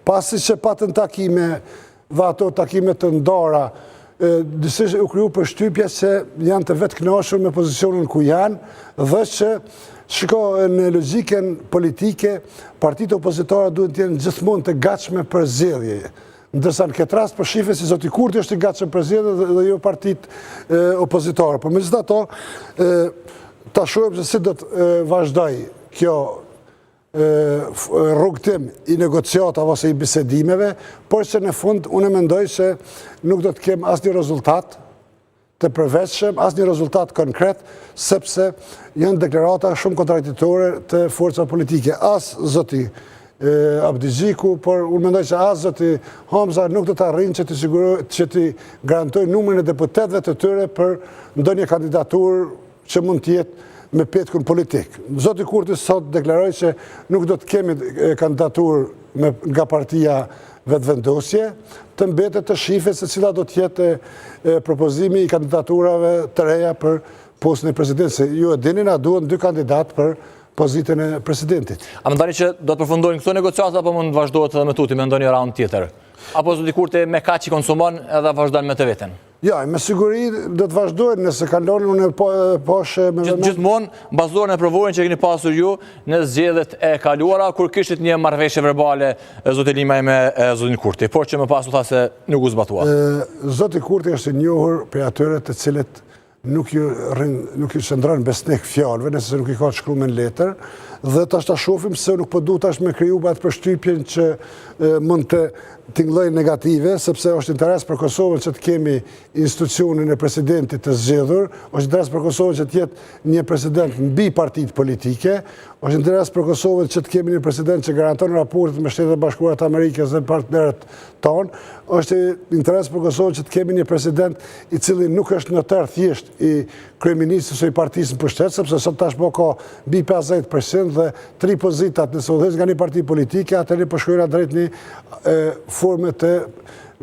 Pasi që patën takime dhe ato takime të ndara, disi u kriju përshtypja që janë të vetë kënaqur me pozicionin ku janë dhe që shiko në logjikën politike, partitë opozitare duhet të jenë gjithmonë të gatshme për zgjedhje. Ndërsa në këtë rast për shifë si zoti Kurti është i gatshëm për zgjedhje dhe jo partitë opozitare. Por megjithatë, ta shohim se si do të vazhdoj kjo rrugtim i negociatave ose i bisedimeve, por që në fund unë mendoj se nuk do të kem asnjë rezultat të përveçshëm, asnjë rezultat konkret, sepse janë deklarata shumë kontradiktore të forcave politike. As zoti Abdi Xhiku, por unë mendoj se as zoti Hamza nuk do të arrijnë që të garantojnë numrin e deputetëve të tyre për ndonjë kandidaturë që mund të jetë me petkun politik. Zoti Kurti sot deklaroi që nuk do të kemi kandidaturë nga partia vetëvendosje, të mbetet të shifet se cila do të jetë propozimi i kandidaturave të reja për postën e presidentit. Ju e dini, na duhen 2 kandidatë për pozitën e presidentit. A mendoni që do të përfundojnë këto negociata apo mund të vazhdohet edhe me tuti me ndonjë raund tjetër? Apo zoti Kurti me kaq i konsumon edhe vazhdon me të veten? Ja, me siguri do të vazhdojnë nëse kalonin unë poshë me gjithmonë bazuar në provojën që keni pasur ju në zgjedhjet e kaluara kur kishit një marrëveshje verbale zoti Limaj me zotin Kurti, por që më pas u tha se nuk u zbatua. Zoti Kurti është i njohur për atyre të cilët nuk ju shndron besnik fjalëve, nëse nuk i ka shkruar në letër, dhe tash ta shohim se nuk po duhet tash me kriju atë përshtypjen që mund të tingëllojë negative, sepse është interes për Kosovën që të kemi institucionin e presidentit të zgjedhur, është interes për Kosovën që të jetë një president mbi partitë politike, është interes për Kosovën që të kemi një president që garanton raportet me Shtetet e Bashkuara të Amerikës dhe partnerët tonë, është interes për Kosovën që të kemi një president i cili nuk është notar thjesht i kryeministit ose i partisë në pushtet, sepse sot tashmë ka mbi 50% dhe 3 pozitat nëse udhëheq nga një parti politike, atëherë po shkojnë drejt një forme të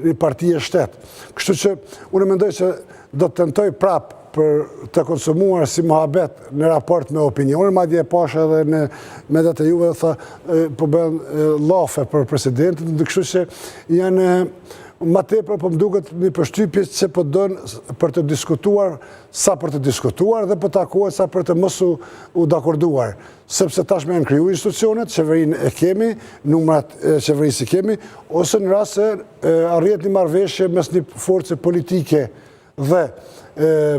një partie shtet. Kështu që unë mendoj se do të tentoj prap për të konsumuar si mohabet në raport me opinionin, madje e pash edhe në mediat e juve tha po bën llafe për presidentin, kështu që janë ma tepër po më duket një përshtypje që po donë për të diskutuar sa për të diskutuar dhe po takohet sa për të mos u dakorduar. Sepse tashmë janë kriju institucionet, qeverinë e kemi, numrat e qeverisë i kemi, ose në rast se arrihet një marrëveshje mes një force politike dhe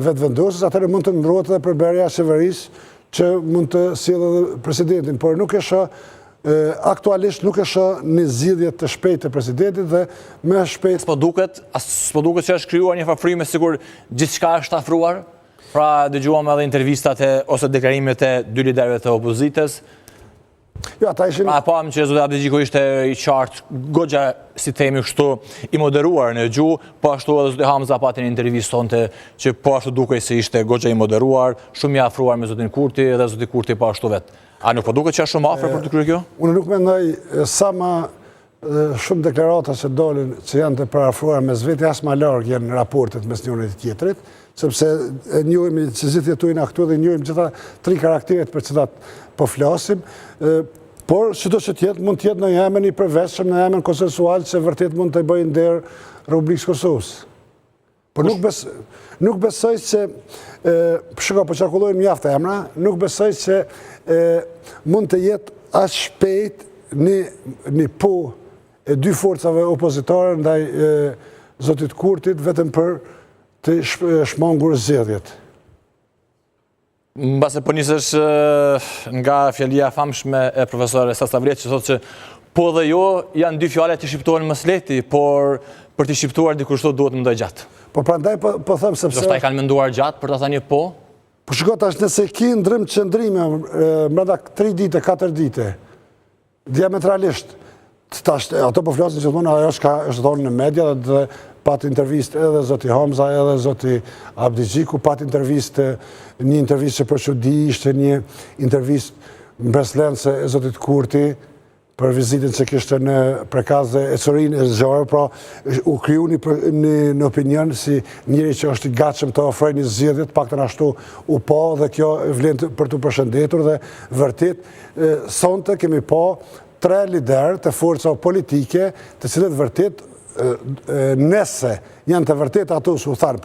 vetëvendosës, atëherë mund të ndrohet edhe përberja e qeverisë që mund të sjellë edhe presidentin, por nuk e shoh aktualisht nuk e shoh një zgjidhje të shpejtë të presidentit dhe më shpejt. S'po duket që është krijuar një farfrymë sikur gjithçka është afruar? Pra dëgjuam edhe intervistat ose deklarimet e 2 liderëve të opozitës. Jo, ata ishin. Pra pam që zoti Abdi Xhiku ishte i qartë, goxha si themi kështu i moderuar në gjuhë, po ashtu edhe zoti Hamza pati një intervistë sonte që po ashtu dukej se ishte goxha i moderuar, shumë i afruar me zotin Kurti dhe zoti Kurti po ashtu vet. A nuk po duket që është shumë afër për të kryer kjo? Unë nuk mendoj sa më shumë deklarata që dolin që janë të parafruar mes vetë as më larg janë raportet mes njërit të tjetrit, sepse njohim që gjithë jetojnë këtu dhe njohim gjitha 3 karakteret për cilat po flasim, por çdo që të jetë mund të jetë në një emër i përveçshëm, në emër konsensual që vërtet mund të bëjë nder Republikës Kosovës. Por nuk besoj se shiko po qarkullojnë mjaft emra, nuk besoj se mund të jetë as shpejt një po e 2 forcave opozitare ndaj zotit Kurtit vetëm për të shmangur zgjedhjet. Mbase po nisesh nga fjalia famshme e profesorës Sastavriet që thotë që po dhe jo janë 2 fjale të shqiptohen më lehti, por për të shqiptuar dikush thotë duhet mendoj gjatë. Po prandaj po them sepse do të kanë menduar gjatë për ta thënë po. Po shiko tash nëse ki ndrym qëndrime brenda 3 dite, 4 dite, diametralisht, tash ato po flasin gjithmonë ajo është thonë në media dhe pat intervistë edhe zoti Hamza edhe zoti Abdi Xhiku, pat një intervistë që për çudi ishte një intervistë mbreslënse e zotit Kurti për vizitën që kishte në prekaz dhe Ecorin e Zgjarë, pra u kriju në opinion si njëri që është i gatshëm të ofrojë një zgjedhje, paktën ashtu u pa dhe kjo vlen për të përshëndetur dhe vërtet sonte kemi pa 3 lider të forca politike të cilët vërtet nëse janë të vërtet ato su tharë